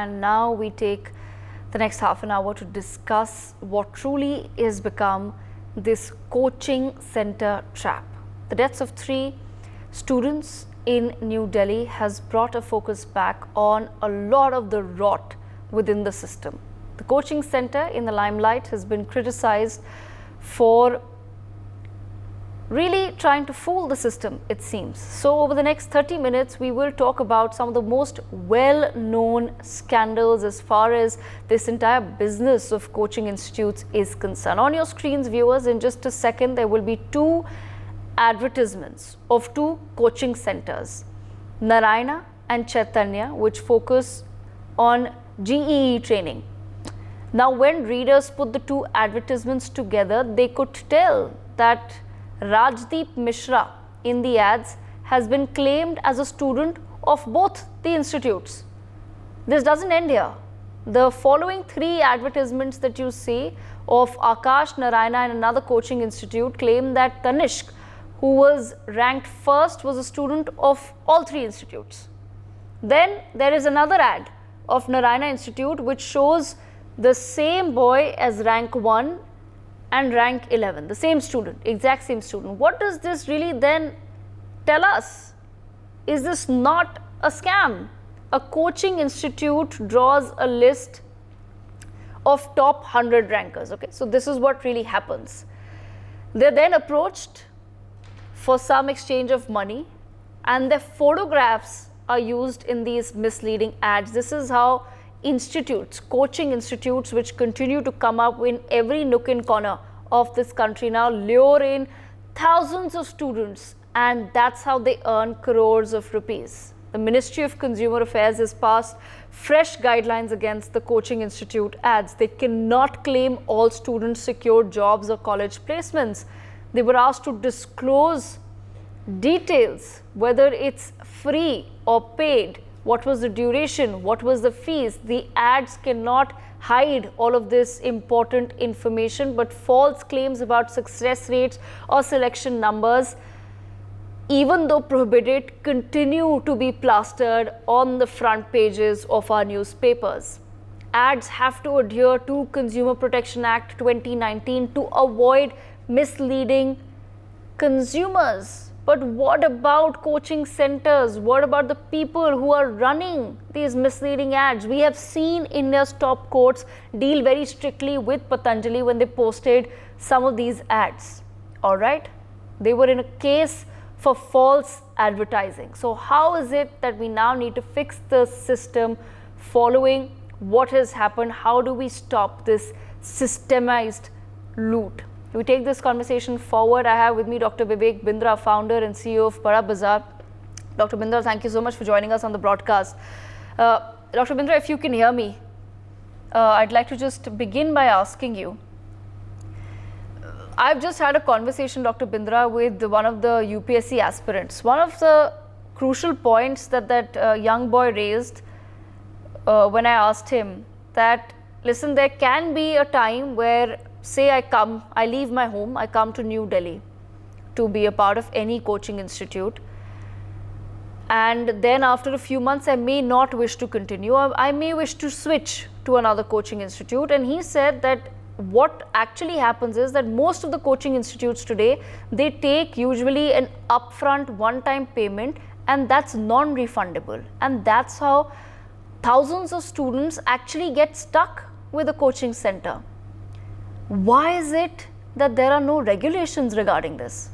and now we take the next half an hour to discuss what truly is become this coaching center trap. The deaths of 3 students in New Delhi has brought a focus back on a lot of the rot within the system. The coaching center in the limelight has been criticized for really trying to fool the system, it seems. So over the next 30 minutes, we will talk about some of the most well-known scandals as far as this entire business of coaching institutes is concerned. On your screens, viewers, in just a second, there will be 2 advertisements of 2 coaching centers, Narayana and Chaitanya, which focus on GEE training. Now, when readers put the 2 advertisements together, they could tell that Rajdeep Mishra in the ads has been claimed as a student of both the institutes. This doesn't end here. The following 3 advertisements that you see of Akash, Narayana and another coaching institute claim that Tanishq, who was ranked first, was a student of all 3 institutes. Then there is another ad of Narayana Institute which shows the same boy as rank 1 and rank 11, the same student, exact same student. What does this really then tell us? Is this not a scam? A coaching institute draws a list of top 100 rankers. Okay, so this is what really happens. They're then approached for some exchange of money, and their photographs are used in these misleading ads. This is how institutes, coaching institutes, which continue to come up in every nook and corner of this country now, lure in thousands of students, and that's how they earn crores of rupees. The Ministry of Consumer Affairs has passed fresh guidelines against the coaching institute ads. They cannot claim all students secured jobs or college placements. They were asked to disclose details, whether it's free or paid, what was the duration, what was the fees. The ads cannot hide all of this important information, but false claims about success rates or selection numbers, even though prohibited, continue to be plastered on the front pages of our newspapers. Ads have to adhere to Consumer Protection Act 2019 to avoid misleading consumers. But what about coaching centers? What about the people who are running these misleading ads? We have seen India's top courts deal very strictly with Patanjali when they posted some of these ads. All right? They were in a case for false advertising. So how is it that we now need to fix the system following what has happened? How do we stop this systemized loot? We take this conversation forward. I have with me Dr. Vivek Bindra, founder and CEO of Bada Bazaar. Dr. Bindra, thank you so much for joining us on the broadcast. Dr. Bindra, if you can hear me, I'd like to just begin by asking you. I've just had a conversation, Dr. Bindra, with one of the UPSC aspirants. One of the crucial points that young boy raised when I asked him that, listen, there can be a time where, say I leave my home, I come to New Delhi to be a part of any coaching institute, and then after a few months I may not wish to continue, or I may wish to switch to another coaching institute. And he said that what actually happens is that most of the coaching institutes today, they take usually an upfront one-time payment, and that's non-refundable, and that's how thousands of students actually get stuck with a coaching center. Why is it that there are no regulations regarding this?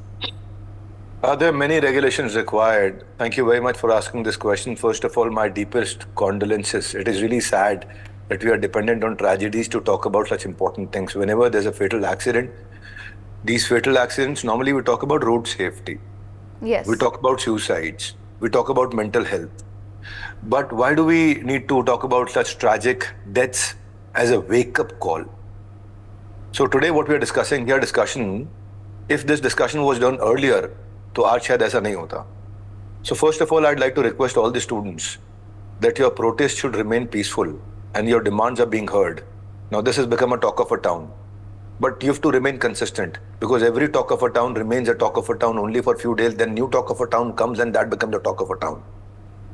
There are many regulations required. Thank you very much for asking this question. First of all, my deepest condolences. It is really sad that we are dependent on tragedies to talk about such important things. Whenever there's a fatal accident, these fatal accidents, normally we talk about road safety. Yes. We talk about suicides. We talk about mental health. But why do we need to talk about such tragic deaths as a wake-up call? So today what we are discussing here, if this discussion was done earlier, तो आज शायद ऐसा नहीं होता. So first of all, I'd like to request all the students that your protest should remain peaceful and your demands are being heard. Now this has become a talk of a town, but you have to remain consistent, because every talk of a town remains a talk of a town only for a few days, then new talk of a town comes and that becomes the talk of a town.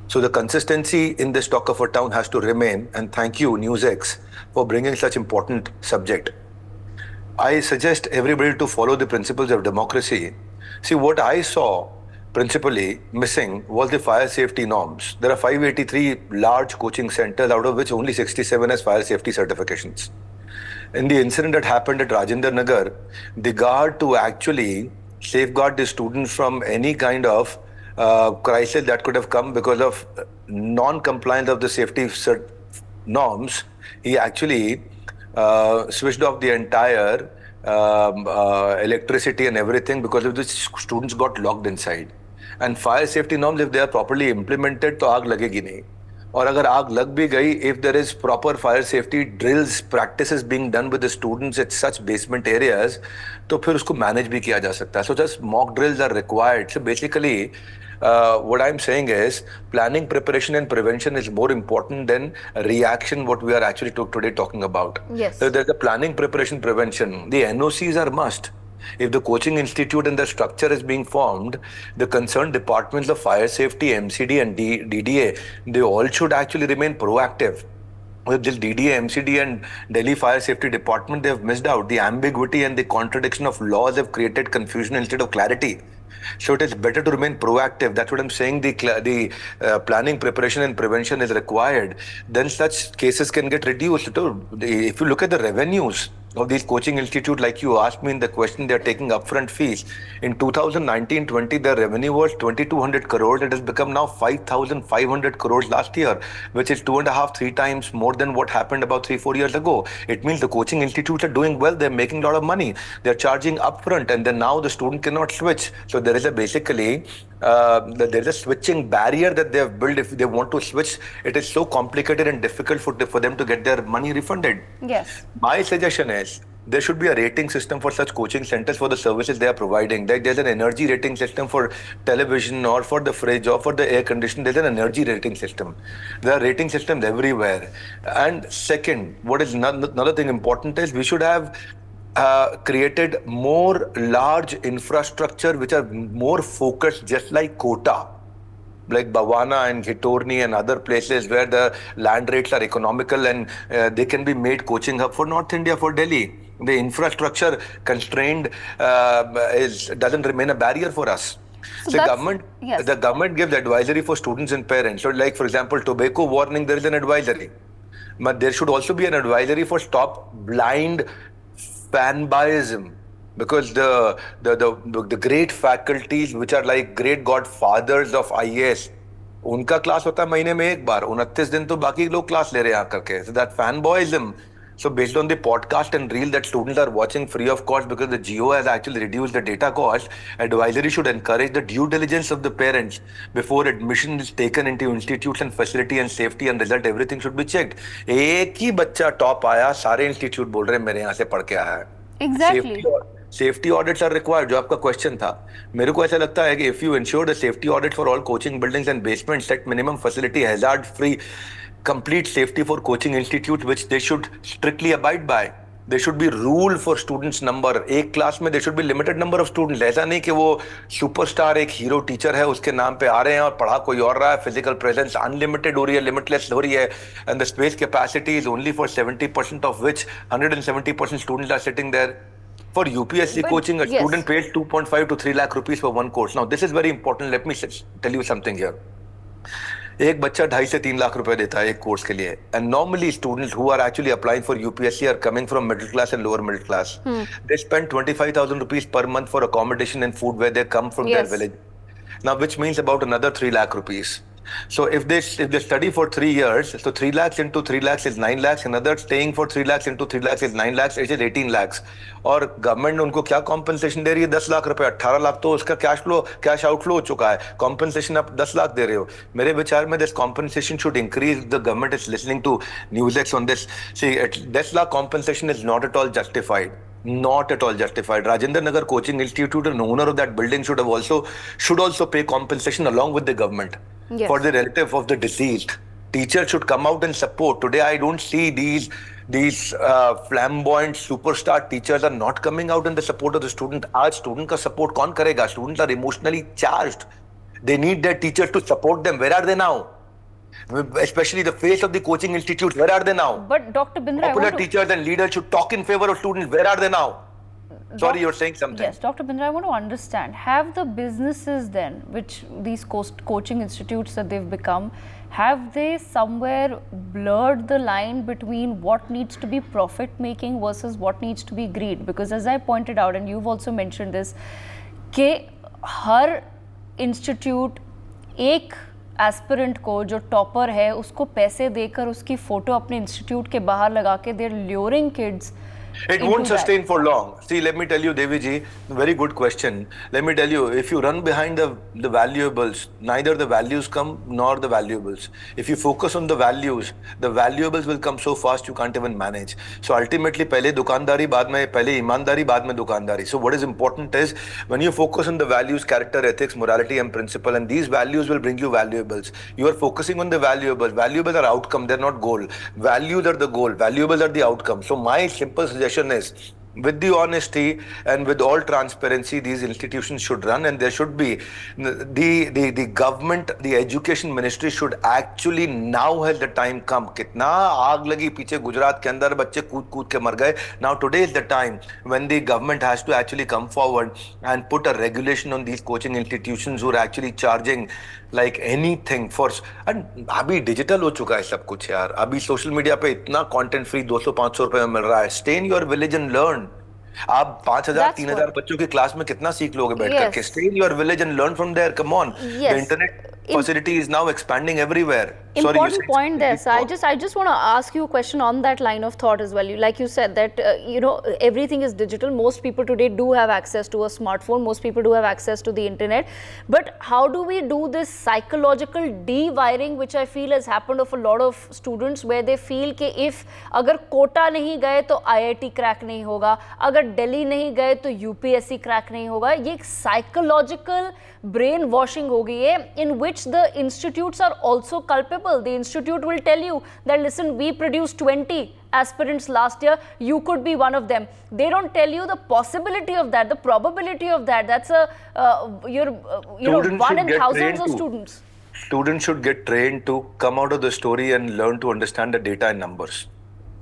So the consistency in this talk of a town has to remain. And thank you, NewsX, for bringing such important subject. I suggest everybody to follow the principles of democracy. See, what I saw principally missing was the fire safety norms. There are 583 large coaching centers, out of which only 67 has fire safety certifications. In the incident that happened at Rajinder Nagar, the guard to actually safeguard the students from any kind of crisis that could have come because of non-compliance of the safety norms, he actually switched off the entire electricity and everything because of the students got locked inside. And fire safety norms, if they are properly implemented, तो आग लगेगी नहीं. और अगर आग लग भी गई, if there is proper fire safety drills, practices being done with the students at such basement areas, तो फिर उसको manage भी किया जा सकता है. So just mock drills are required. So basically, what I'm saying is planning, preparation and prevention is more important than reaction, what we are actually today talking about. Yes. So there's the planning, preparation, prevention. The NOCs are must. If the coaching institute and the structure is being formed, the concerned departments of fire safety, MCD and DDA, they all should actually remain proactive. With this DDA, MCD and Delhi Fire Safety Department, they have missed out. The ambiguity and the contradiction of laws have created confusion instead of clarity. So it is better to remain proactive. That's what I'm saying. The planning, preparation and prevention is required. Then such cases can get reduced. If you look at the revenues of these coaching institutes, like you asked me in the question, they're taking upfront fees. In 2019-20, their revenue was 2,200 crores. It has become now 5,500 crores last year, which is 2.5-3 times more than what happened about 3-4 years ago. It means the coaching institutes are doing well. They're making a lot of money. They're charging upfront, and then now the student cannot switch. So there is there is a switching barrier that they have built. If they want to switch, it is so complicated and difficult for them to get their money refunded. Yes. My suggestion is there should be a rating system for such coaching centers for the services they are providing. Like there's an energy rating system for television or for the fridge or for the air conditioner. There's an energy rating system. There are rating systems everywhere. And second, what is another thing important is we should have created more large infrastructure which are more focused, just like Kota, like Bhawana and Ghitorni and other places where the land rates are economical and they can be made coaching hub for North India, for Delhi. The infrastructure constrained doesn't remain a barrier for us. So The government gives advisory for students and parents. So like, for example, tobacco warning, there is an advisory. But there should also be an advisory for stop blind fanboyism, because the great faculties which are like great godfathers of IAS, उनका class होता है महीने में एक बार, 29 दिन तो बाकी लोग क्लास ले रहे हैं आकर के. So that fanboyism. So based on the podcast and reel that students are watching free of cost because the Geo has actually reduced the data cost, advisory should encourage the due diligence of the parents before admission is taken into institutes and facility and safety and result. Everything should be checked. एक ही बच्चा top आया, सारे institute बोल रहे हैं मेरे यहाँ से पढ़ के आया है. Exactly. Safety audits are required. जो आपका क्वेश्चन था, मेरे को ऐसा लगता है कि if you ensure the safety audit for all coaching buildings and basements, set minimum facility, hazard free, complete safety for coaching institutes, which they should strictly abide by. There should be rule for students number. एक class में there should be limited number of students. ऐसा नहीं कि वो superstar एक hero teacher है, उसके नाम पे आ रहे हैं और पढ़ा कोई और रहा है. फिजिकल प्रेजेंस अनलिमिटेड हो रही है, लिमिटलेस हो रही है, and the space capacity is only for 70%, of which 170% students are sitting there. For UPSC coaching, a student pays 2.5 to 3 lakh rupees for one course. Now, this is very important. Let me tell you something here. एक बच्चा 2.5 से 3 लाख रुपए देता है एक course के लिए. And normally students who are actually applying for UPSC are coming from middle class and lower middle class. They spend 25,000 rupees per month for accommodation and food where they come from their village. Now, which means about another 3 lakh rupees. So if they study for 3 years, so 3 lakhs into 3 lakhs is 9 lakhs. Another staying for 3 lakhs into 3 lakhs is 9 lakhs. It is 18 lakhs. और government उनको क्या compensation दे रही है? 10 लाख रुपए. 18 लाख तो उसका cash outflow हो चुका है. कॉम्पनसेशन आप 10 लाख दे रहे हो. मेरे विचार में this compensation should increase. The government is listening to NewsX on this. See, 10 lakh compensation is not at all justified. Not at all justified. Rajinder Nagar Coaching Institute, an owner of that building, should also pay compensation along with the government for the relative of the deceased. Teachers should come out and support. Today, I don't see these flamboyant superstar teachers are not coming out in the support of the student. आज student का support कौन करेगा? Students are emotionally charged. They need their teachers to support them. Where are they now? Especially the face of the coaching institutes. Where are they now? But Dr. Bindra, Popular teachers and leaders should talk in favor of students. Where are they now? Sorry, you're saying something. Yes, Dr. Bindra, I want to understand, have the businesses then, which these coaching institutes that they've become, have they somewhere blurred the line between what needs to be profit making versus what needs to be greed? Because as I pointed out, and you've also mentioned this, कि हर institute एक aspirant को जो topper है उसको पैसे देकर उसकी photo अपने इंस्टीट्यूट के बाहर लगा के देर luring kids. It won't sustain for long. See, let me tell you, Devi ji, very good question. Let me tell you, if you run behind the valuables, neither the values come nor the valuables. If you focus on the valuables will come so fast you can't even manage. So ultimately, पहले दुकानदारी बाद में पहले ईमानदारी बाद में दुकानदारी. So what is important is when you focus on the values, character, ethics, morality, and principle, and these values will bring you valuables. You are focusing on the valuables. Valuables are outcome; they're not goal. Values are the goal. Valuables are the outcome. So my simple suggestion is, with the honesty and with all transparency, these institutions should run, and there should be the government, the education ministry should actually now has the time come. कितना आग लगी पीछे गुजरात के अंदर बच्चे कूद के मर गए. Now today is the time when the government has to actually come forward and put a regulation on these coaching institutions who are actually charging like anything for. And अभी डिजिटल हो चुका है सब कुछ यार. अभी सोशल मीडिया पे इतना कंटेंट फ्री 200-500 रुपए में मिल रहा है. Stay in your village and learn. आप 5,000-3,000 बच्चों की क्लास में कितना सीख लोगे बैठ करके? Stay in your village and learn from there. Come on. The internet facility is now expanding everywhere. Important point there. So I just want to ask you a question on that line of thought as well. Like you said that everything is digital. Most people today do have access to a smartphone. Most people do have access to the internet. But how do we do this psychological de-wiring, which I feel has happened of a lot of students, where they feel कि if अगर कोटा नहीं गए तो IIT crack नहीं होगा, अगर दिल्ली नहीं गए तो UPSC क्रैक नहीं होगा. ये एक psychological brain washing हो गई है, in which the institutes are also culpable. The institute will tell you that, listen, we produced 20 aspirants last year, you could be one of them. They don't tell you the possibility of that, the probability of that. That's one in thousands of students. Students should get trained to come out of the story and learn to understand the data and numbers.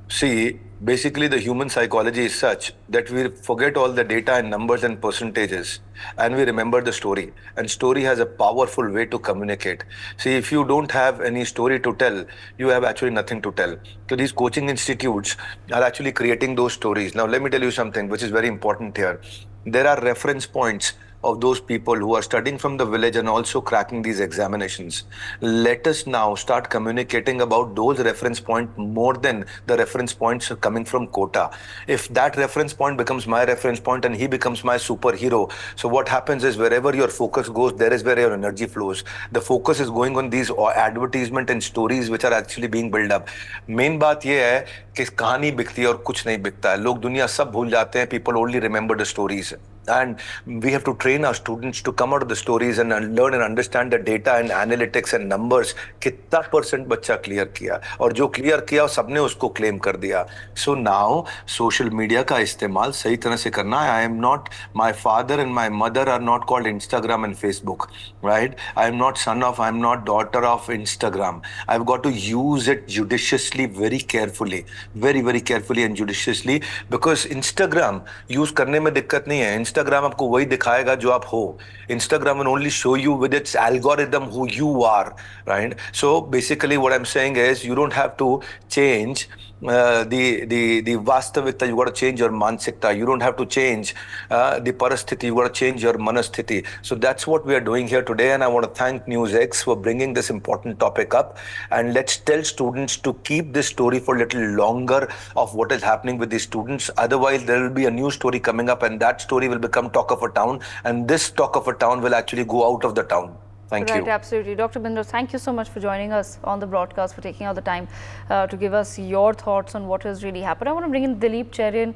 See, basically the human psychology is such that we forget all the data and numbers and percentages and we remember the story. And story has a powerful way to communicate. See, if you don't have any story to tell, you have actually nothing to tell. So these coaching institutes are actually creating those stories. Now, let me tell you something which is very important here. There are reference points of those people who are studying from the village and also cracking these examinations. Let us now start communicating about those reference points more than the reference points coming from quota. If that reference point becomes my reference point and he becomes my superhero, so what happens is wherever your focus goes, there is where your energy flows. The focus is going on these advertisement and stories which are actually being built up. Main बात ये है कि कहानी बिकती है और कुछ नहीं बिकता है. लोग दुनिया सब भूल जाते हैं. People only remember the stories. And we have to train our students to come out of the stories and learn and understand the data and analytics and numbers. कितना % बच्चा क्लियर किया और जो क्लियर किया सबने उसको क्लेम कर दिया. So now social media का इस्तेमाल सही तरह से करना है. I am not, my father and my mother are not called Instagram and Facebook, right? I am not son of, I am not daughter of Instagram. I've got to use it judiciously, very carefully, very carefully and judiciously, because Instagram use करने में दिक्कत नहीं है. Instagram आपको वही दिखाएगा जो आप हो. Instagram will only show you with its algorithm who you are, right? So basically what I'm saying is you don't have to change the vastavikta. You got to change your mansikta. You don't have to change the parasthiti. You got to change your manasthiti. So that's what we are doing here today, and I want to thank NewsX for bringing this important topic up. And let's tell students to keep this story for a little longer of what is happening with these students. Otherwise there will be a new story coming up and that story will become talk of a town, and this talk of a town will actually go out of the town. Thank you. Right, absolutely. Dr. Bindra, thank you so much for joining us on the broadcast, for taking out the time to give us your thoughts on what has really happened. I want to bring in Dilip Cherian,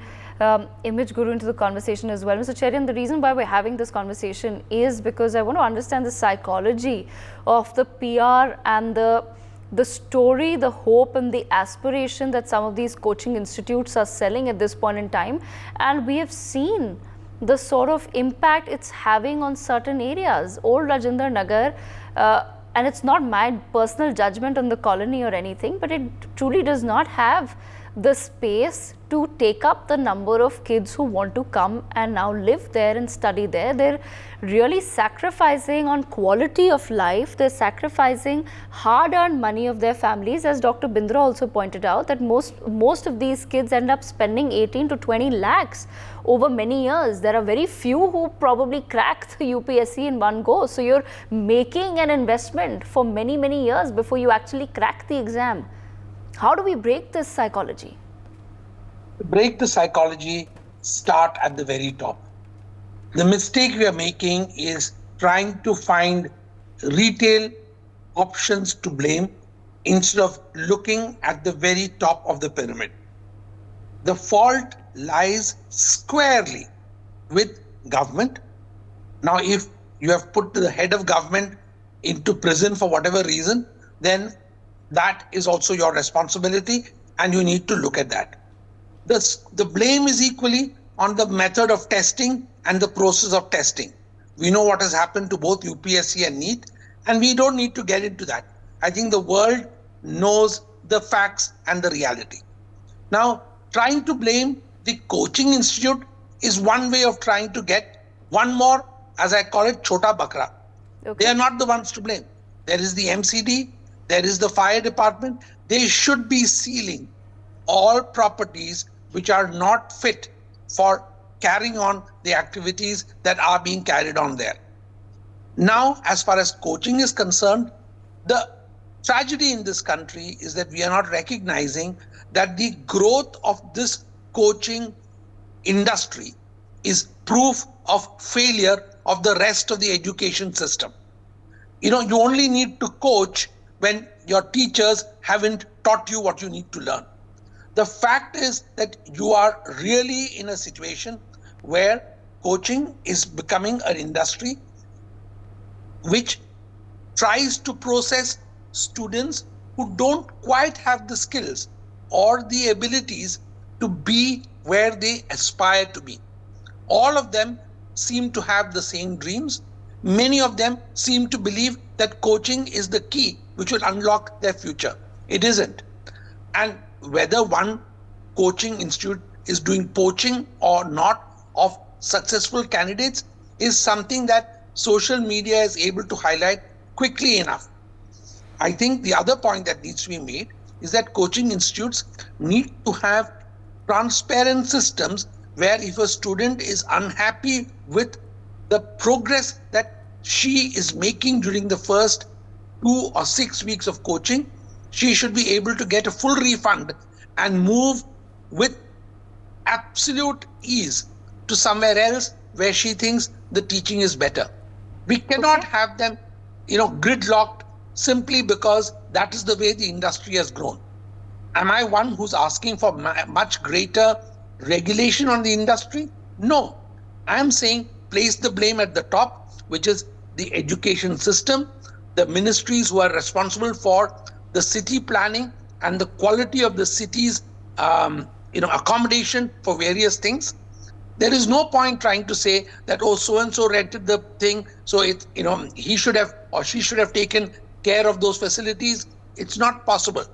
Image Guru, into the conversation as well. Mr. Cherian, the reason why we're having this conversation is because I want to understand the psychology of the PR and the story, the hope and the aspiration that some of these coaching institutes are selling at this point in time. And we have seen the sort of impact it's having on certain areas. Old Rajinder, Nagar, and it's not my personal judgment on the colony or anything, but it truly does not have the space to take up the number of kids who want to come and now live there and study there. They're really sacrificing on quality of life. They're sacrificing hard-earned money of their families, as Dr. Bindra also pointed out, that most of these kids end up spending 18 to 20 lakhs over many years. There are very few who probably crack the UPSC in one go. So you're making an investment for many, many years before you actually crack the exam. How do we break this psychology? To break the psychology, start at the very top. The mistake we are making is trying to find retail options to blame instead of looking at the very top of the pyramid. The fault lies squarely with government. Now, if you have put the head of government into prison for whatever reason, then that is also your responsibility, and you need to look at that. The blame is equally on the method of testing and the process of testing. We know what has happened to both UPSC and NEET, and we don't need to get into that. I think the world knows the facts and the reality. Now, trying to blame the coaching institute is one way of trying to get one more, as I call it, chota bakra. Okay. They are not the ones to blame. There is the MCD, there is the fire department. They should be sealing all properties which are not fit for carrying on the activities that are being carried on there. Now, as far as coaching is concerned, the tragedy in this country is that we are not recognizing that the growth of this coaching industry is proof of failure of the rest of the education system. You know, you only need to coach when your teachers haven't taught you what you need to learn. The fact is that you are really in a situation where coaching is becoming an industry which tries to process students who don't quite have the skills or the abilities to be where they aspire to be. All of them seem to have the same dreams. Many of them seem to believe that coaching is the key which will unlock their future. It isn't. And whether one coaching institute is doing poaching or not of successful candidates is something that social media is able to highlight quickly enough. I think the other point that needs to be made is that coaching institutes need to have transparent systems where if a student is unhappy with the progress that she is making during the first 2 or 6 weeks of coaching, she should be able to get a full refund and move with absolute ease to somewhere else where she thinks the teaching is better. We cannot have them, gridlocked simply because that is the way the industry has grown. Am I one who's asking for much greater regulation on the industry? No. I am saying place the blame at the top, which is the education system, the ministries who are responsible for the city planning and the quality of the city's accommodation for various things. There is no point trying to say that, oh, so-and-so rented the thing, so he should have or she should have taken care of those facilities. It's not possible.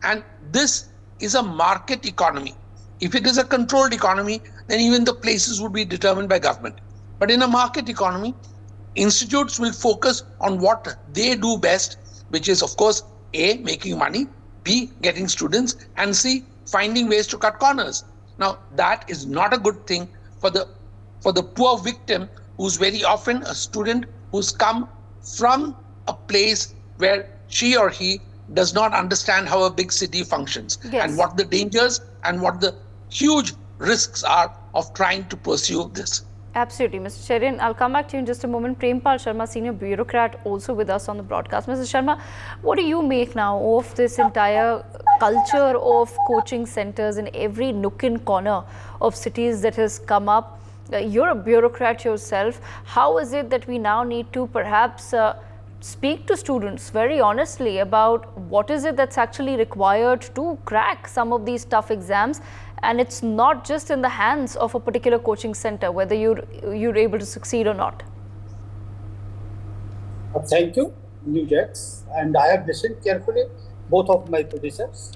And this is a market economy. If it is a controlled economy, then even the places would be determined by government. But in a market economy, institutes will focus on what they do best, which is, of course, A, making money, B, getting students, and C, finding ways to cut corners. Now, that is not a good thing for the poor victim, who's very often a student who's come from a place where she or he does not understand how a big city functions. Yes. And what the dangers and what the huge risks are of trying to pursue this. Absolutely, Mr. Cherian. I'll come back to you in just a moment. Prempal Sharma, senior bureaucrat, also with us on the broadcast. Mr. Sharma, what do you make now of this entire culture of coaching centers in every nook and corner of cities that has come up? You're a bureaucrat yourself. How is it that we now need to perhaps speak to students very honestly about what is it that's actually required to crack some of these tough exams? And it's not just in the hands of a particular coaching center, whether you're able to succeed or not. Thank you. NewsX, and I have listened carefully both of my predecessors.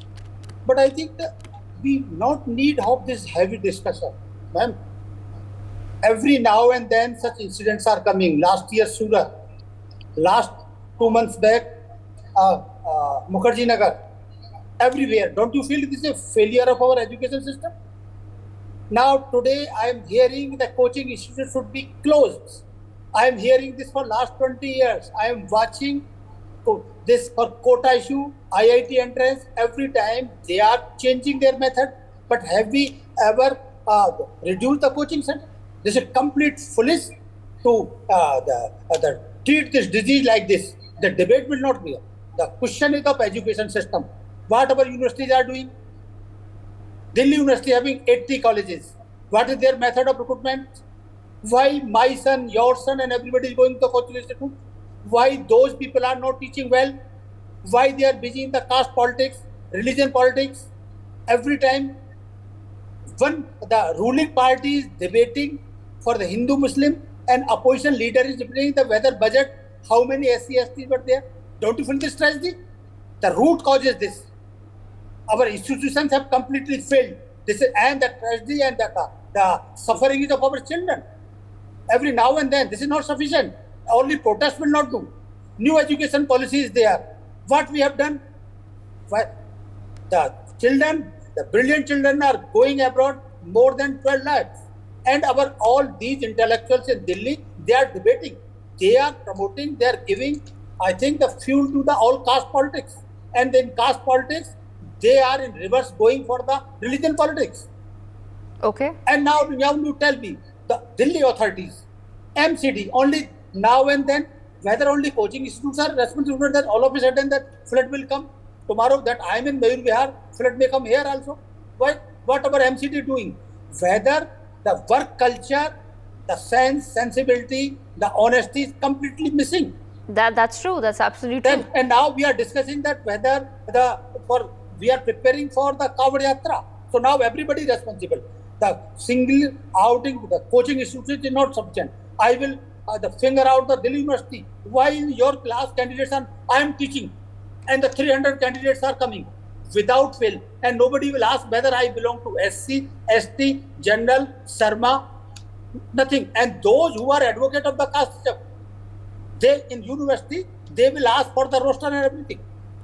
But I think that we not need of this heavy discussion, ma'am. Every now and then such incidents are coming. Last year, Surat. Last 2 months back, Mukherjee Nagar. Everywhere. Don't you feel this is a failure of our education system? Now today I am hearing the coaching institute should be closed. I am hearing this for last 20 years. I am watching this for quota issue, IIT entrance. Every time they are changing their method. But have we ever reduced the coaching center? This is complete foolish to treat this disease like this. The debate will not be. The question is of education system. What our universities are doing? Delhi University having 80 colleges. What is their method of recruitment? Why my son, your son, and everybody is going to coaching institute? Why those people are not teaching well? Why they are busy in the caste politics, religion politics? Every time the ruling party is debating for the Hindu-Muslim and opposition leader is debating the weather budget, how many SC/STs were there? Don't you feel this tragedy? The root cause is this. Our institutions have completely failed. This is and the tragedy and the suffering is of our children. Every now and then, this is not sufficient. Only protest will not do. New education policy is there. What we have done? The children, the brilliant children are going abroad, more than 12 lakhs. And all these intellectuals in Delhi, they are debating. They are promoting, they are giving, I think, the fuel to the all caste politics. And in caste politics, they are in reverse going for the religion politics. Okay. And now you tell me, the Delhi authorities, MCD, only now and then, whether only coaching institutes are responsible that all of a sudden that flood will come. Tomorrow that I am in Mayur Vihar, flood may come here also. Why? What our MCD doing? Whether the work culture, the sensibility, the honesty is completely missing. That's true. That's absolutely true. And now we are discussing that whether we are preparing for the Kavod Yatra. So now everybody is responsible. The single outing, the coaching institute is not sufficient. I will finger out the Delhi University. Why in your class candidates I am teaching and the 300 candidates are coming without fail and nobody will ask whether I belong to SC, ST, General, Sarma, nothing. And those who are advocate of the caste system, they in university, they will ask for the roster and everything.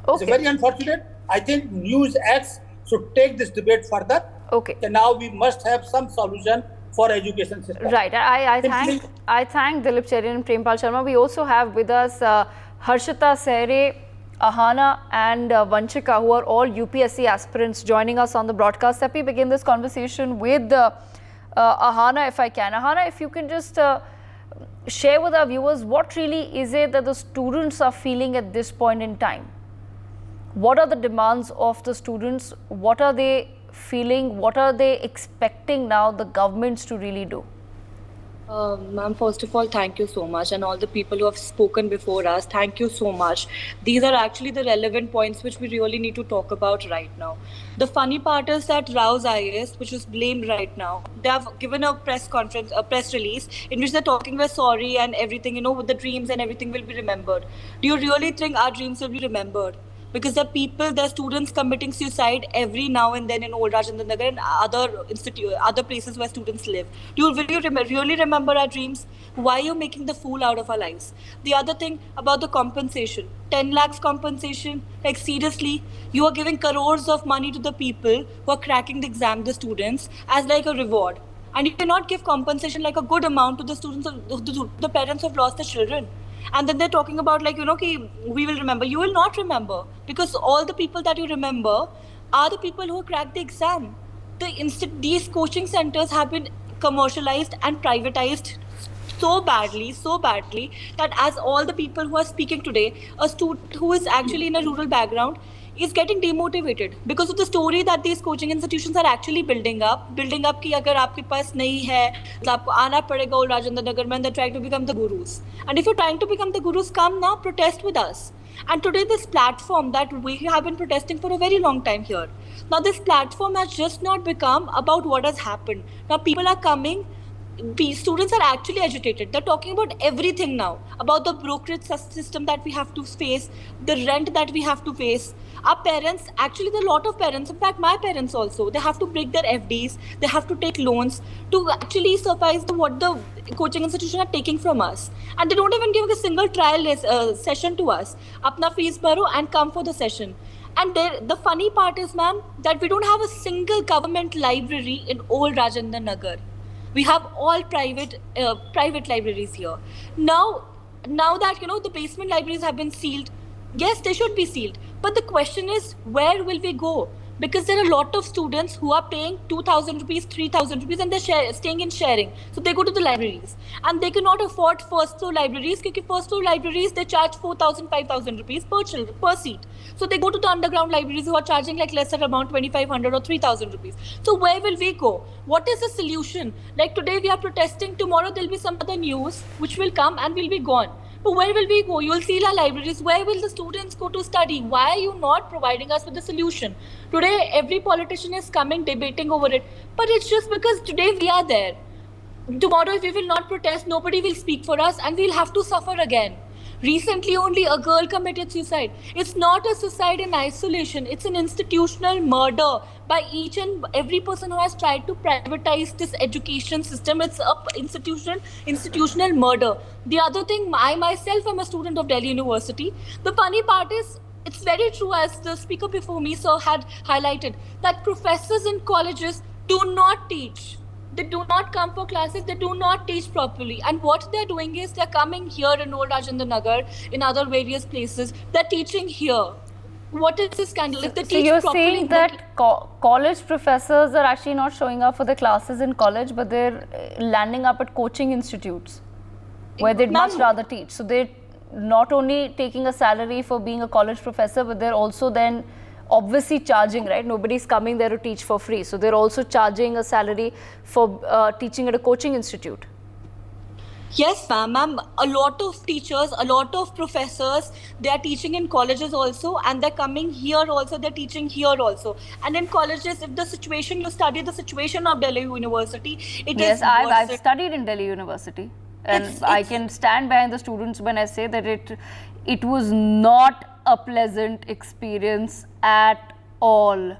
Okay. It's very unfortunate. I think NewsX should take this debate further. Okay. And now we must have some solution for education system. Right. I thank Dilip Cherian and Prempal Sharma. We also have with us Harshita Sehre, Ahana and Vanchika, who are all UPSC aspirants joining us on the broadcast. Let me begin this conversation with Ahana, if I can. Ahana, if you can just share with our viewers, what really is it that the students are feeling at this point in time? What are the demands of the students? What are they feeling? What are they expecting now the governments to really do? Ma'am, first of all, thank you so much. And all the people who have spoken before us, thank you so much. These are actually the relevant points which we really need to talk about right now. The funny part is that Rao's IAS, which is blamed right now, they have given a press conference, a press release in which they're talking we're sorry and everything, with the dreams and everything will be remembered. Do you really think our dreams will be remembered? Because there are students committing suicide every now and then in Old Rajinder Nagar and other places where students live. Will you really remember our dreams? Why are you making the fool out of our lives? The other thing about the compensation, 10 lakhs compensation, like seriously, you are giving crores of money to the people who are cracking the exam, the students, as like a reward. And you cannot give compensation like a good amount to the students, the parents who have lost their children. And then they're talking about we will remember. You will not remember because all the people that you remember are the people who cracked the exam. These coaching centers have been commercialized and privatized so badly that as all the people who are speaking today, a student who is actually in a rural background is getting demotivated because of the story that these coaching institutions are actually building up कि अगर आपके पास नहीं है तो आपको आना पड़ेगा Old Rajinder Nagar में, and they're trying to become the gurus. And if you're trying to become the gurus, come now, protest with us. And today this platform that we have been protesting for a very long time here. Now this platform has just not become about what has happened. Now people are coming students are actually agitated. They're talking about everything now, about the brokerage system that we have to face, the rent that we have to face. Our parents, actually there are a lot of parents, in fact my parents also, they have to break their FDs, they have to take loans to actually suffice what the coaching institution are taking from us. And they don't even give a single trial session to us. Apna fees bharo and come for the session. And the funny part is, ma'am, that we don't have a single government library in old Rajinder Nagar. We have all private libraries here. Now that the basement libraries have been sealed, yes, they should be sealed. But the question is, where will we go? Because there are a lot of students who are paying 2,000 rupees, 3,000 rupees, and they're staying in sharing. So they go to the libraries, and they cannot afford first floor libraries because first floor libraries they charge 4,000, 5,000 rupees per seat. So they go to the underground libraries who are charging like lesser amount, 2,500 or 3,000 rupees. So where will we go? What is the solution? Like today we are protesting, tomorrow there'll be some other news which will come and we'll be gone. But where will we go? You will see our libraries. Where will the students go to study? Why are you not providing us with the solution? Today, every politician is coming, debating over it. But it's just because today we are there. Tomorrow, if we will not protest, nobody will speak for us and we'll have to suffer again. Recently, only a girl committed suicide. It's not a suicide in isolation. It's an institutional murder by each and every person who has tried to privatize this education system. It's a institutional murder. The other thing, I myself am a student of Delhi University. The funny part is, it's very true, as the speaker before me sir had highlighted, that professors in colleges do not teach. They do not come for classes, they do not teach properly. And what they're doing is they're coming here in Old Rajinder Nagar, in other various places, they're teaching here. What is this scandal? If they teach you're properly, saying that college professors are actually not showing up for the classes in college, but they're landing up at coaching institutes where they'd much rather teach. So they're not only taking a salary for being a college professor, but they're also then obviously charging, right? Nobody's coming there to teach for free. So they're also charging a salary for teaching at a coaching institute. Yes, ma'am. A lot of teachers, a lot of professors, they are teaching in colleges also, and they're coming here also, they're teaching here also. And in colleges, if the situation, you study the situation of Delhi University, it is Yes, I've studied in Delhi University. And I can stand behind the students when I say that it was not a pleasant experience at all.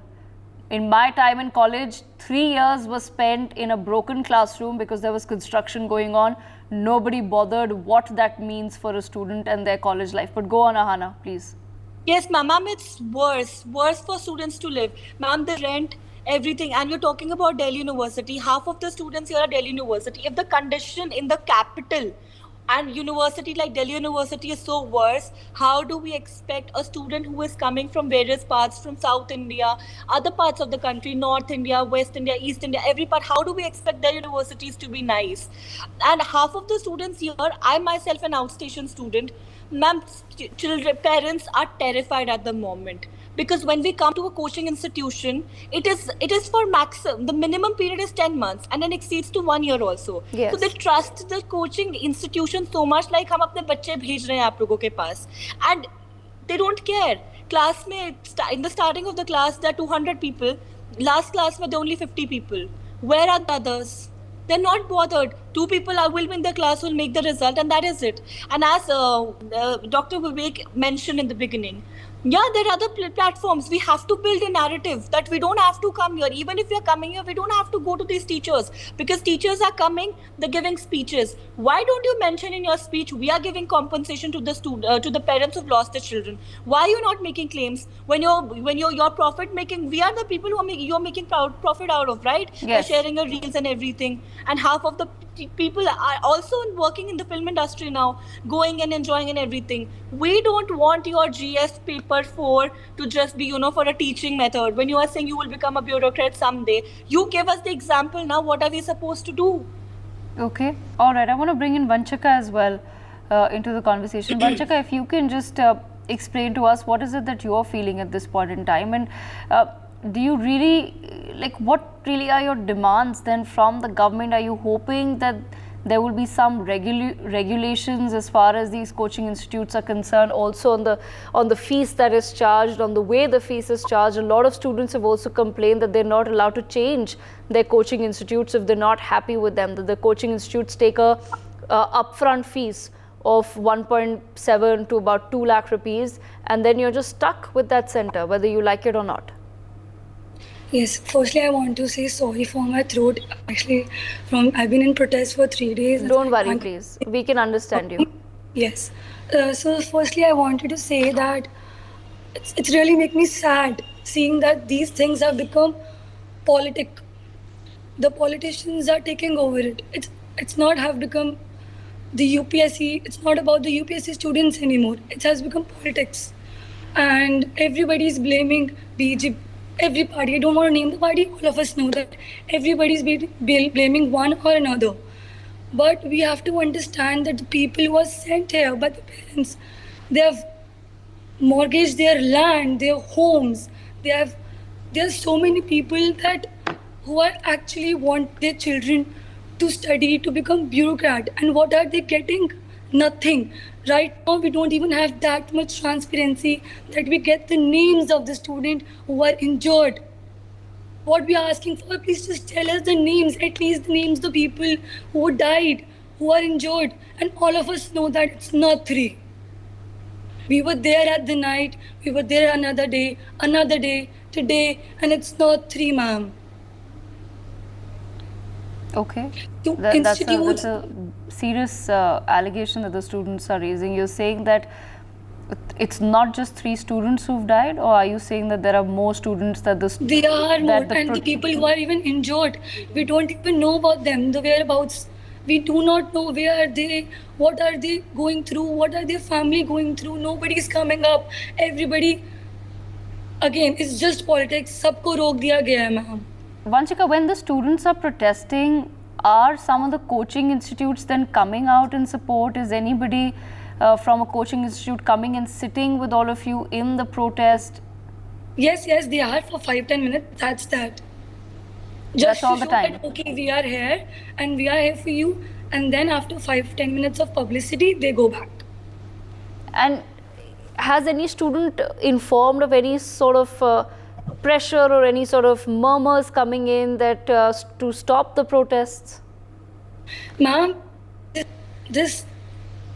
In my time in college, 3 years was spent in a broken classroom because there was construction going on. Nobody bothered what that means for a student and their college life. But go on, Ahana, please. Yes, ma'am, it's worse for students to live. Ma'am, the rent, everything. And we're talking about Delhi University. Half of the students here are Delhi University. If the condition in the capital and university like Delhi University is so worse, how do we expect a student who is coming from various parts, from South India, other parts of the country, North India, West India, East India, every part, how do we expect their universities to be nice? And half of the students here, I myself an outstation student, ma'am, parents are terrified at the moment. Because when we come to a coaching institution, it is for maximum, the minimum period is 10 months and then exceeds to 1 year also. Yes. So they trust the coaching institution so much, like hum apne bacche bhej rahe hain aap logo ke paas. And they don't care. Class mein, in the starting of the class, there are 200 people. Last class were there only 50 people. Where are the others? They're not bothered. 2 people will be in the class, will make the result, and that is it. And as Dr. Vivek mentioned in the beginning, yeah, there are other platforms. We have to build a narrative that we don't have to come here. Even if we are coming here, we don't have to go to these teachers, because teachers are coming, they're giving speeches. Why don't you mention in your speech, we are giving compensation to the parents who've lost their children? Why are you not making claims when you're profit making? We are the people who you're making profit out of, right? Yes. By sharing your reels and everything. And half of the people are also working in the film industry now, going and enjoying and everything. We don't want your GS paper 4 to just be, for a teaching method. When you are saying you will become a bureaucrat someday, you give us the example now. What are we supposed to do? Okay, all right. I want to bring in Vanchika as well into the conversation. Vanchika, if you can just explain to us what is it that you're feeling at this point in time, and do you really, what really are your demands then from the government? Are you hoping that There will be some regulations as far as these coaching institutes are concerned, also on the fees that is charged, on the way the fees is charged. A lot of students have also complained that they're not allowed to change their coaching institutes if they're not happy with them, that the coaching institutes take a upfront fees of 1.7 to about 2 lakh rupees, and then you're just stuck with that center whether you like it or not. Yes, firstly I want to say sorry for my throat. Actually, I've been in protest for 3 days. Don't worry, please. We can understand you. Yes. So firstly I wanted to say that it's really make me sad seeing that these things have become politic. The politicians are taking over it. It's not have become the UPSC. It's not about the UPSC students anymore. It has become politics, and everybody is blaming BJP. Every party. I don't want to name the party. All of us know that everybody is blaming one or another. But we have to understand that the people who are sent here by the parents, they have mortgaged their land, their homes. There are so many people that who are actually want their children to study, to become bureaucrat. And what are they getting? Nothing. Right now, we don't even have that much transparency that we get the names of the student who are injured. What we are asking for, please just tell us the names, at least the names of the people who died, who are injured. And all of us know that it's not 3. We were there at the night, we were there another day, today, and it's not 3, ma'am. Okay. So That's a serious allegation that the students are raising. You're saying that it's not just 3 students who've died, or are you saying that there are more students that There are more, and the people who are even injured, we don't even know about them, the whereabouts. We do not know where are they, what are they going through, what are their family going through. Nobody is coming up. Everybody, again, it's just politics. Sabko rok diya gaya hai, ma'am. Vanshika, when the students are protesting, are some of the coaching institutes then coming out in support? Is anybody from a coaching institute coming and sitting with all of you in the protest? Yes, they are for 5-10 minutes. That's that. That's all the time. That, okay, we are here and we are here for you. And then after 5-10 minutes of publicity, they go back. And has any student informed of any sort of pressure or any sort of murmurs coming in that to stop the protests? Ma'am, this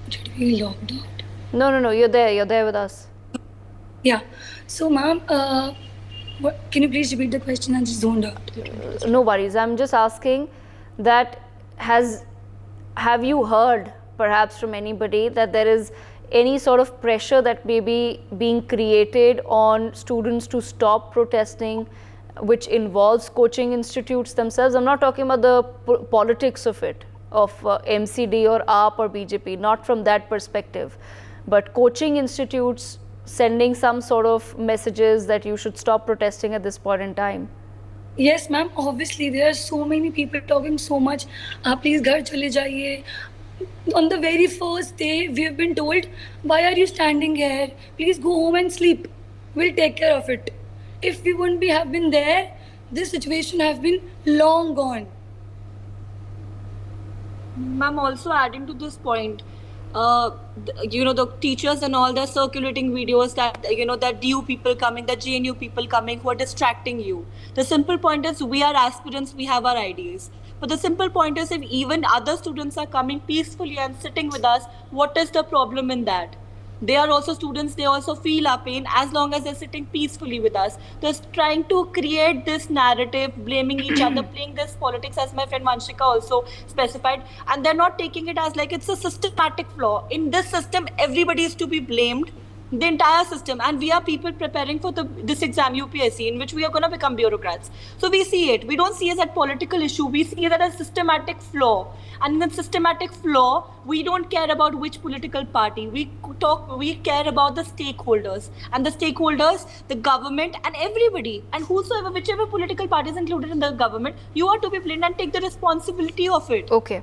did we locked out? No, you're there with us. Yeah. So, ma'am, can you please repeat the question? I just zoned out. No worries. I'm just asking that have you heard perhaps from anybody that there is any sort of pressure that may be being created on students to stop protesting, which involves coaching institutes themselves? I'm not talking about the politics of it, of MCD or AAP or BJP, not from that perspective, but coaching institutes sending some sort of messages that you should stop protesting at this point in time. Yes, ma'am. Obviously, there are so many people talking so much. Please, ghar chale jaiye. On the very first day, we have been told, why are you standing here? Please go home and sleep. We'll take care of it. If we wouldn't have been there, this situation have been long gone. Ma'am, also adding to this point, the teachers and all, they're circulating videos that, that DU people coming, that JNU people coming who are distracting you. The simple point is, we are aspirants, we have our ideas. But the simple point is, if even other students are coming peacefully and sitting with us, what is the problem in that? They are also students, they also feel our pain as long as they're sitting peacefully with us. They're trying to create this narrative, blaming each other, playing this politics, as my friend Vanshika also specified, and they're not taking it as like it's a systematic flaw. In this system, everybody is to be blamed, the entire system, and we are people preparing for this exam UPSC, in which we are going to become bureaucrats. So we see it, we don't see it as a political issue, we see it as a systematic flaw. And in the systematic flaw, we don't care about which political party, we care about the stakeholders, and the stakeholders, the government, and everybody, and whichever political party is included in the government, you are to be blamed and take the responsibility of it. Okay.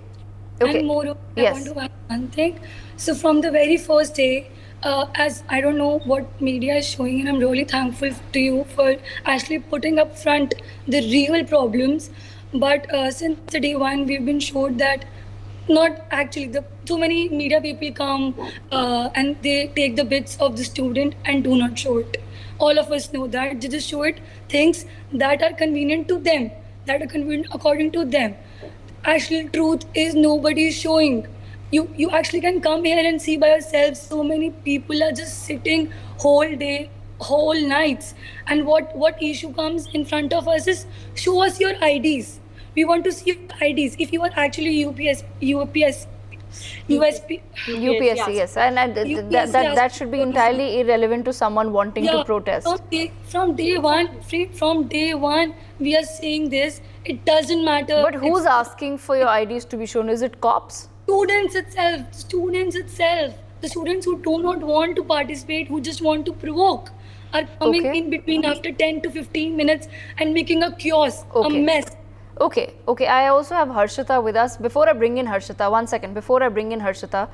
And moreover, yes. I want to add one thing. So from the very first day, as I don't know what media is showing, and I'm really thankful to you for actually putting up front the real problems. But since the day one, we've been showed that Not actually. Too many media people come and they take the bits of the student and do not show it. All of us know that they just show it things that are convenient to them, that are convenient according to them. Actual truth is nobody is showing. You actually can come here and see by yourself. So many people are just sitting whole day, whole nights, and what issue comes in front of us is show us your IDs. We want to see your IDs. If you are actually USP, UPSC, yes, and UPSC that should be entirely irrelevant to someone wanting to protest. From day one, we are saying this. It doesn't matter. But who's asking for your IDs to be shown? Is it cops? Students itself, the students who do not want to participate, who just want to provoke, are coming in between after 10 to 15 minutes and making a chaos, a mess. Okay. I also have Harshita with us. Before I bring in Harshita, one second. Before I bring in Harshita,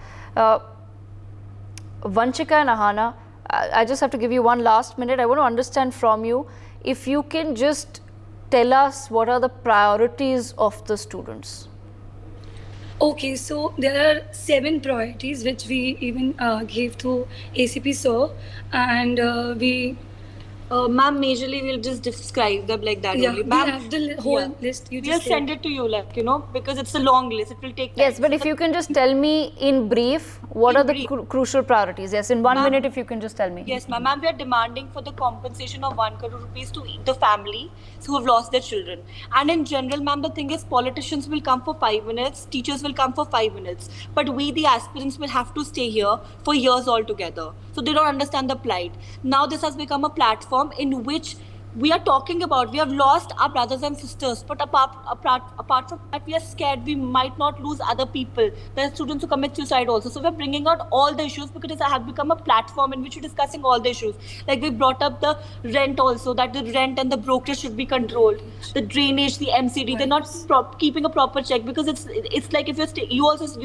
Vanchika and Ahana, I just have to give you one last minute. I want to understand from you, if you can just tell us what are the priorities of the students. Okay, so there are 7 priorities which we even gave to ACP sir, and we. Ma'am, majorly we'll just describe them like that only. We have the whole list. We'll send it to you, because it's a long list. It will take time. Yes, but if you can just tell me in brief, what are the crucial priorities? Yes, in 1 minute, if you can just tell me. Yes, ma'am. We are demanding for the compensation of 1 crore rupees to the families who have lost their children. And in general, ma'am, the thing is, politicians will come for 5 minutes, teachers will come for 5 minutes. But we, the aspirants, will have to stay here for years altogether. So they don't understand the plight. Now this has become a platform in which we are talking about, we have lost our brothers and sisters, but apart from that, we are scared we might not lose other people. There are students who commit suicide also. So we're bringing out all the issues because it has become a platform in which we're discussing all the issues. Like we brought up the rent also, that the rent and the brokerage should be controlled. The drainage, the MCD, they're not keeping a proper check, because it's like if you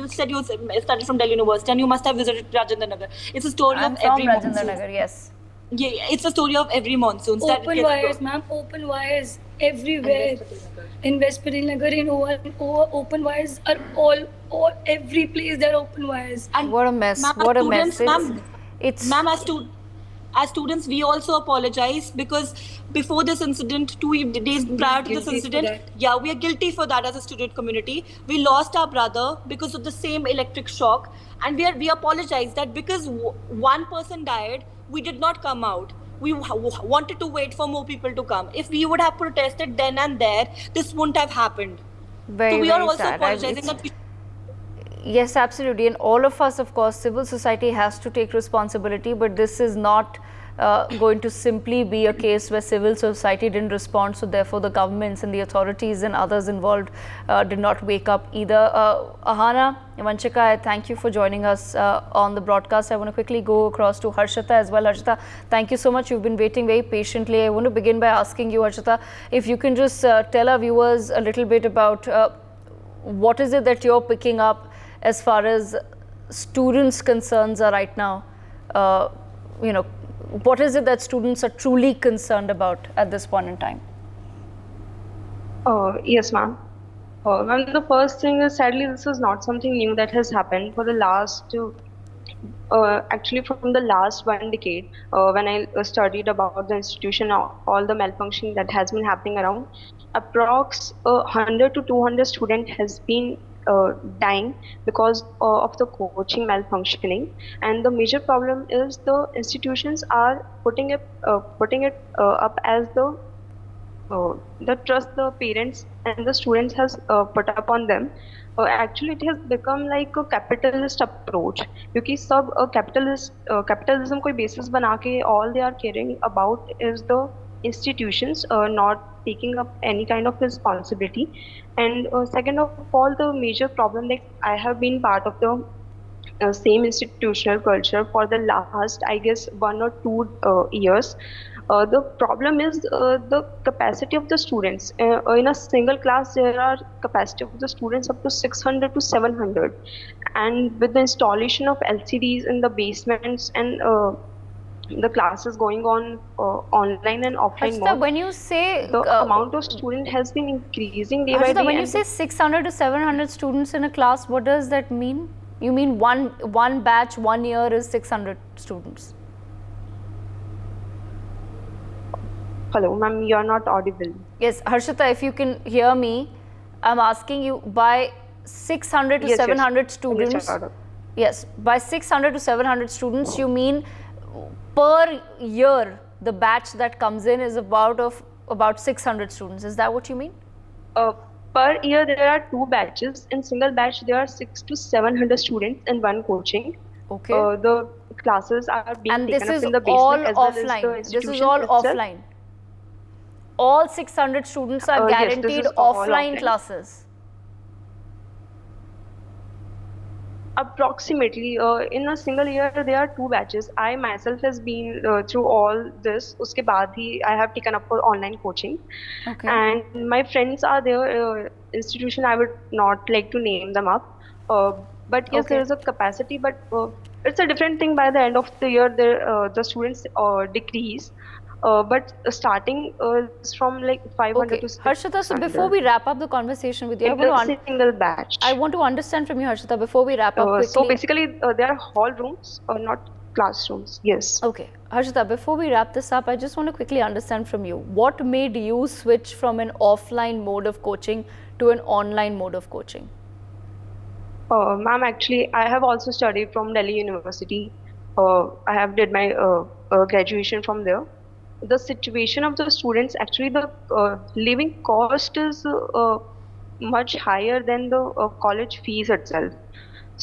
said you studied from Delhi University and you must have visited Rajinder Nagar. It's a story of every monsoon. Rajinder Nagar, yes. Yeah, it's a story of every monsoon. Open wires, ma'am. Open wires everywhere. In West Nagar, in open wires are all every place. There are open wires. And what a mess! What a mess! Ma'am, as students, we also apologize because before this incident, 2 days prior to this incident, we are guilty for that as a student community. We lost our brother because of the same electric shock, and we apologize that because one person died, we did not come out. We wanted to wait for more people to come. If we would have protested then and there, this wouldn't have happened. So we are also apologizing that we... Yes, absolutely. And all of us, of course, civil society has to take responsibility, but this is not going to simply be a case where civil society didn't respond, so therefore the governments and the authorities and others involved did not wake up either. Ahana, Vanchika, I thank you for joining us on the broadcast. I want to quickly go across to Harshita as well. Harshita, thank you so much. You've been waiting very patiently. I want to begin by asking you, Harshita, if you can just tell our viewers a little bit about what is it that you're picking up as far as students' concerns are right now. What is it that students are truly concerned about at this point in time? Yes, ma'am. Ma'am, the first thing is, sadly, this is not something new that has happened for the last, actually from the last 1 decade, when I studied about the institution, all the malfunction that has been happening around, approx 100 to 200 students has been dying because of the coaching malfunctioning, and the major problem is the institutions are putting it up as the trust the parents and the students has put up on them. Actually, it has become like a capitalist approach, क्योंकि सब capitalism कोई basis बना के all they are caring about is the institutions not taking up any kind of responsibility. And second of all, the major problem, like I have been part of the same institutional culture for the last, I guess, 1 or 2 years. The problem is the capacity of the students. In a single class, there are capacity of the students up to 600 to 700. And with the installation of LCDs in the basements and the classes going on online and offline Harshita, mode, when you say the amount of student has been increasing day by Harshita, day. when you And say 600 to 700 students in a class, what does that mean? You mean one batch, 1 year is 600 students? hello, ma'am, you are not audible. Yes, Harshita, if you can hear me, I'm asking you by 600 to Yes, 700 yes. students. Yes, Yes, by 600 to 700 students, you mean per year the batch that comes in is about 600 students. Is that what you mean? per year there are 2 batches. In single batch there are 600 to 700 students in one coaching. Okay. The classes are being And taken this up is in the all basement as well as the offline. This is institution all itself. offline. All 600 students are Yes, this guaranteed is all offline offline. classes. Approximately in a single year there are 2 batches. I myself has been through all this. Uske baad hi I have taken up for online coaching. Okay. And my friends are there, institution I would not like to name them up. But yes, Okay. there is a capacity, but it's a different thing. By the end of the year the students decrease. But starting is from like 500 Okay. to Harshita, so 600. before we wrap up the conversation with you, in a single batch. I want to understand from you, Harshita, before we wrap up quickly. So basically, there are hall rooms, not classrooms. Yes. Okay. Harshita, before we wrap this up, I just want to quickly understand from you, what made you switch from an offline mode of coaching to an online mode of coaching? Ma'am, actually, I have also studied from Delhi University. I have did my graduation from there. The situation of the students, actually, the living cost is much higher than the college fees itself.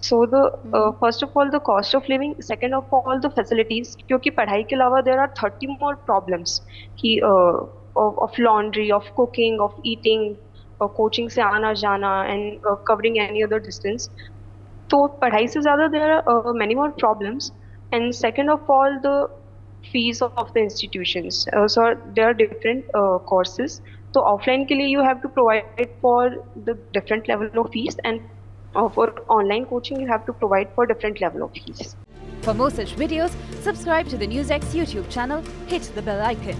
So the first of all the cost of living, second of all the facilities. क्योंकि पढ़ाई के अलावा there are 30 more problems कि of laundry, of cooking, of eating, coaching से आना जाना and covering any other distance. तो पढ़ाई से ज़्यादा there are many more problems. And second of all the fees of the institutions. So there are different courses. So offline के लिए you have to provide for the different level of fees, and for online coaching you have to provide for different level of fees. For more such videos, subscribe to the NewsX YouTube channel, hit the bell icon.